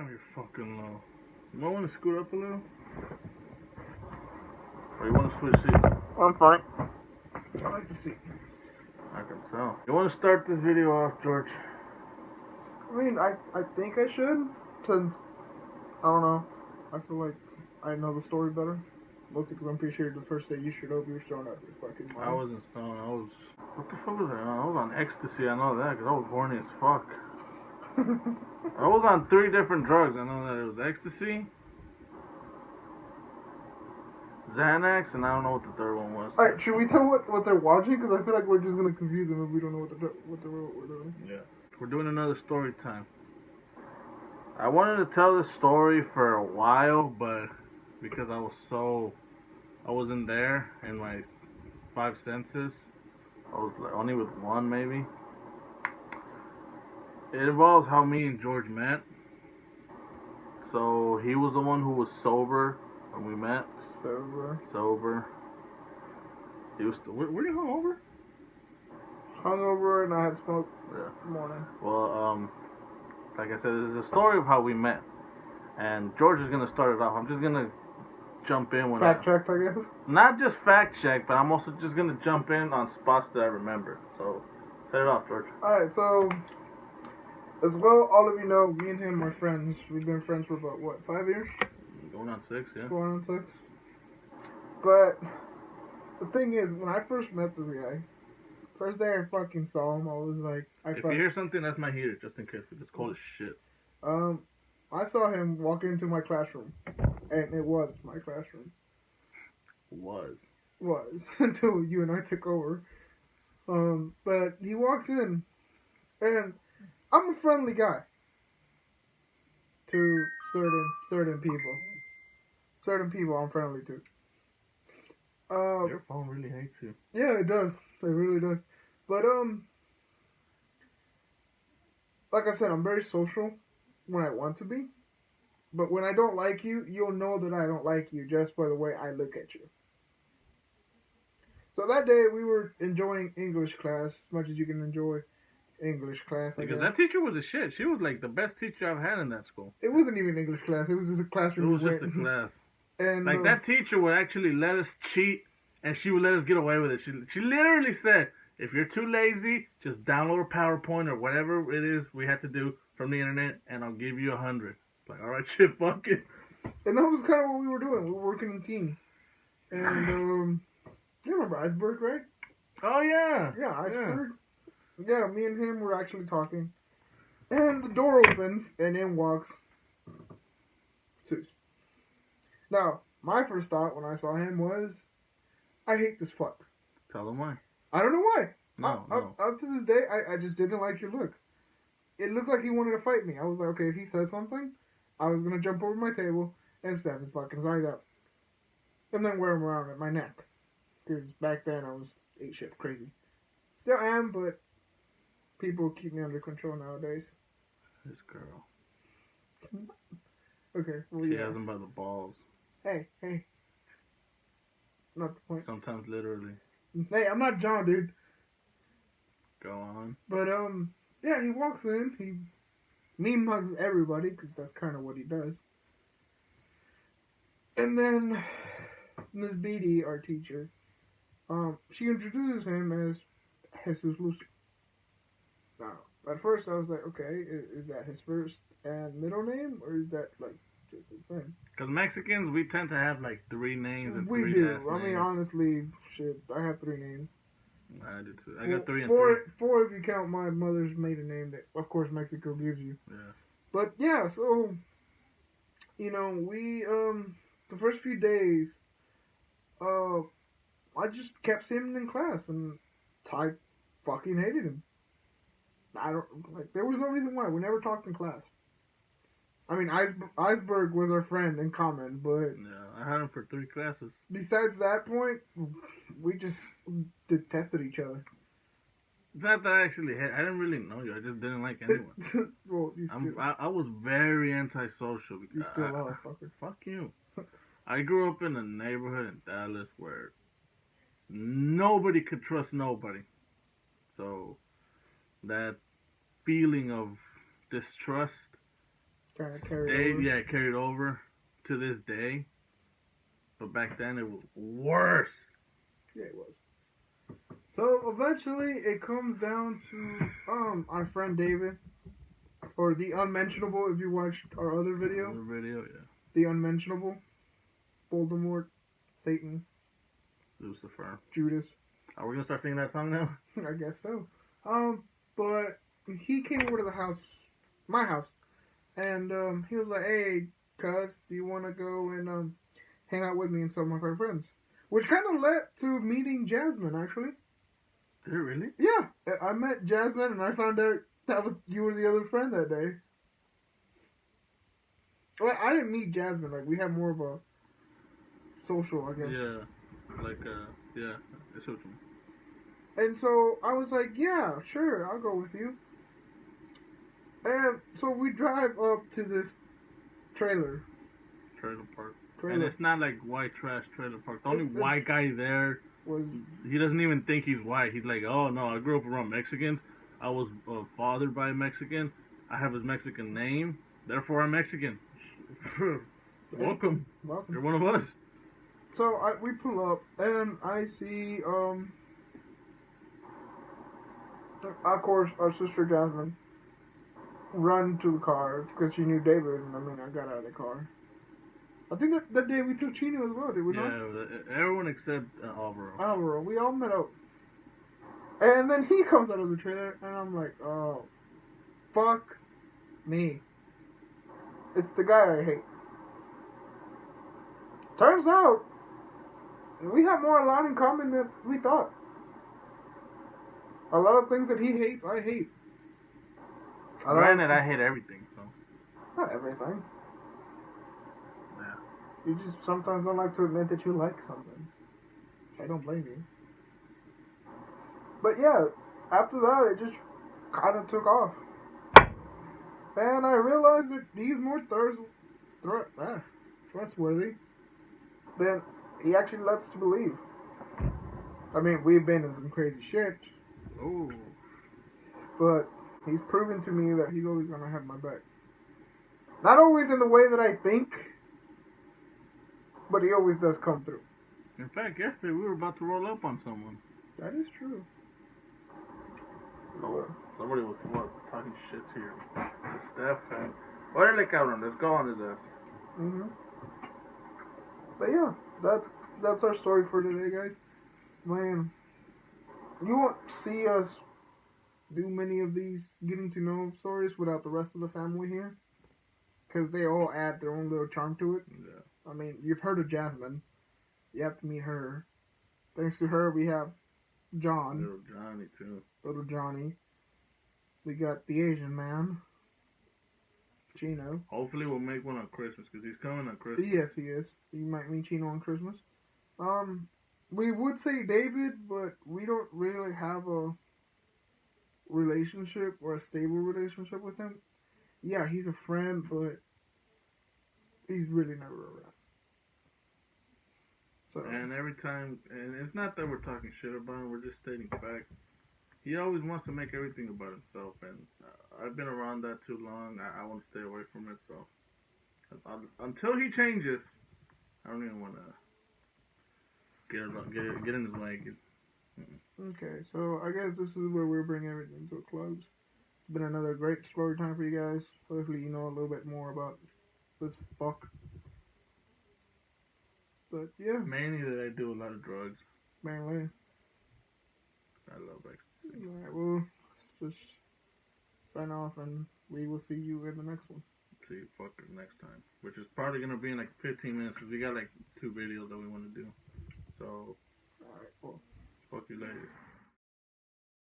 Damn, you're fucking low. You might want to scoot up a little. Or you want to switch seats? I'm fine. I like to see. I can tell. You want to start this video off, George? I mean, I think I should, since, I don't know, I feel like I know the story better. Mostly because I'm pretty sure the first day you showed up, you were throwing out your fucking mind. I wasn't stoned. I was... What the fuck was I on? I was on ecstasy, I know that, because I was horny as fuck. I was on 3 different drugs. I know that. It was ecstasy, Xanax, and I don't know what the third one was. Alright, should we tell what they're watching? Because I feel like we're just going to confuse them if we don't know what we're doing. Yeah. We're doing another story time. I wanted to tell this story for a while, but because I wasn't there in my 5 senses. I was like only with one, maybe. It involves how me and George met. So he was the one who was sober when we met. Sober. He was still. Were you hungover? Hungover, and I had smoked. Yeah. Morning. Well, like I said, there's a story of how we met, and George is gonna start it off. I'm just gonna jump in when fact checked, I guess. Not just fact check, but I'm also just gonna jump in on spots that I remember. So, set it off, George. All right, so. As well, all of you know, me and him are friends. We've been friends for about, what, 5 years? Going on 6, yeah. Going on 6. But, the thing is, when I first met this guy, first day I fucking saw him, I was like... If you hear something, that's my heater, just in case, because it's cold as shit. I saw him walk into my classroom, and it was my classroom. Was, until you and I took over. But he walks in, and... I'm a friendly guy to certain people. Certain people I'm friendly to. Your phone really hates you. Yeah, it does. It really does. But like I said, I'm very social when I want to be. But when I don't like you, you'll know that I don't like you just by the way I look at you. So that day we were enjoying English class as much as you can enjoy English class. Because that teacher was a shit. She was like the best teacher I've had in that school. It wasn't even English class. It was just a classroom. It was just a class. And like that teacher would actually let us cheat, and she would let us get away with it. She literally said, if you're too lazy, just download a PowerPoint or whatever it is we had to do from the internet, and I'll give you 100. Like, all right, shit, fuck it. And that was kind of what we were doing. We were working in teams. And you remember Iceberg, right? Oh yeah. Yeah, Iceberg. Yeah, me and him were actually talking. And the door opens, and in walks Zeus. Now, my first thought when I saw him was, I hate this fuck. Tell him why. I don't know why. No. Up to this day, I just didn't like your look. It looked like he wanted to fight me. I was like, okay, if he said something, I was going to jump over my table and stab his fucking side up. And then wear him around at my neck. Because back then I was ate shit crazy. Still am, but... people keep me under control nowadays. This girl. Okay. Well, she has him by the balls. Hey. Not the point. Sometimes literally. Hey, I'm not John, dude. Go on. But, yeah, he walks in. He meme hugs everybody, because that's kind of what he does. And then, Miss Beatty, our teacher, she introduces him as Jesus Lucy. Now, at first I was like, okay, is that his first and middle name, or is that, like, just his name? Because Mexicans, we tend to have, like, 3 names and 3 last names. We do. I mean, honestly, shit, I have 3 names. I do too. I got 3 and 4, 3. 4 if you count my mother's maiden name that, of course, Mexico gives you. Yeah. But, yeah, so, you know, we, the first few days, I just kept seeing him in class, and I fucking hated him. There was no reason why. We never talked in class. I mean, Iceberg was our friend in common, but... yeah, I had him for 3 classes. Besides that point, we just detested each other. It's not that I actually I didn't really know you. I just didn't like anyone. Well, you still... I was very antisocial. You still are, fucker. Fuck you. I grew up in a neighborhood in Dallas where nobody could trust nobody. So, that feeling of distrust kind of carried stayed, over. yeah, carried over to this day. But back then it was worse. Yeah, it was. So eventually it comes down to our friend David, or the Unmentionable. If you watched our other video, Yeah. the Unmentionable, Voldemort, Satan, Lucifer. Judas. Are we gonna start singing that song now? I guess so. But he came over to the house, my house, and he was like, "Hey, cuz, do you want to go and hang out with me and some of my friends?" Which kind of led to meeting Jasmine, actually. Did it really? Yeah, I met Jasmine, and I found out that was you were the other friend that day. Well, I didn't meet Jasmine. Like, we had more of a social, I guess. Yeah. Like, yeah. It's what you mean. And so I was like, yeah, sure, I'll go with you. And so we drive up to this trailer. Trailer park. And it's not like white trash trailer park. The only white guy there, he doesn't even think he's white. He's like, oh no, I grew up around Mexicans. I was fathered by a Mexican. I have his Mexican name. Therefore, I'm Mexican. Welcome. You're one of us. So we pull up and I see, of course, our sister Jasmine run to the car because she knew David. And I mean, I got out of the car. I think that day we took Chino as well, did we not? Yeah, everyone except Alvaro. Alvaro, we all met up. And then he comes out of the trailer, and I'm like, oh, fuck me. It's the guy I hate. Turns out, we have more a lot in common than we thought. A lot of things that he hates, I hate. Granted, I hate everything, so. Not everything. Yeah. You just sometimes don't like to admit that you like something. I don't blame you. But yeah, after that, it just kind of took off. And I realized that he's more trustworthy than he actually lets to believe. I mean, we've been in some crazy shit. Ooh. But he's proven to me that he's always going to have my back. Not always in the way that I think, but he always does come through. In fact, yesterday we were about to roll up on someone. That is true. Oh, somebody was talking shit to Steph, and órale cabrón, let's go on his ass. Mhm. But yeah, that's our story for today, guys. Man, you won't see us do many of these getting to know stories without the rest of the family here, because they all add their own little charm to it. Yeah. I mean, you've heard of Jasmine. You have to meet her. Thanks to her, we have John. Little Johnny, too. Little Johnny. We got the Asian man, Chino. Hopefully we'll make one on Christmas, because he's coming on Christmas. Yes, he is. You might meet Chino on Christmas. We would say David, but we don't really have a relationship or a stable relationship with him. Yeah, he's a friend, but he's really never around. So. And every time, and it's not that we're talking shit about him, we're just stating facts. He always wants to make everything about himself, and I've been around that too long. I want to stay away from it, so until he changes, I don't even want to get in his way. Okay, so I guess this is where we're bringing everything to a close. It's been another great story time for you guys. Hopefully you know a little bit more about this fuck. But yeah. Mainly that I do a lot of drugs. Mainly. I love ecstasy. Alright, well, just sign off and we will see you in the next one. See you fuckers next time. Which is probably going to be in like 15 minutes because we got like 2 videos that we want to do. So, alright, well. fuck you later.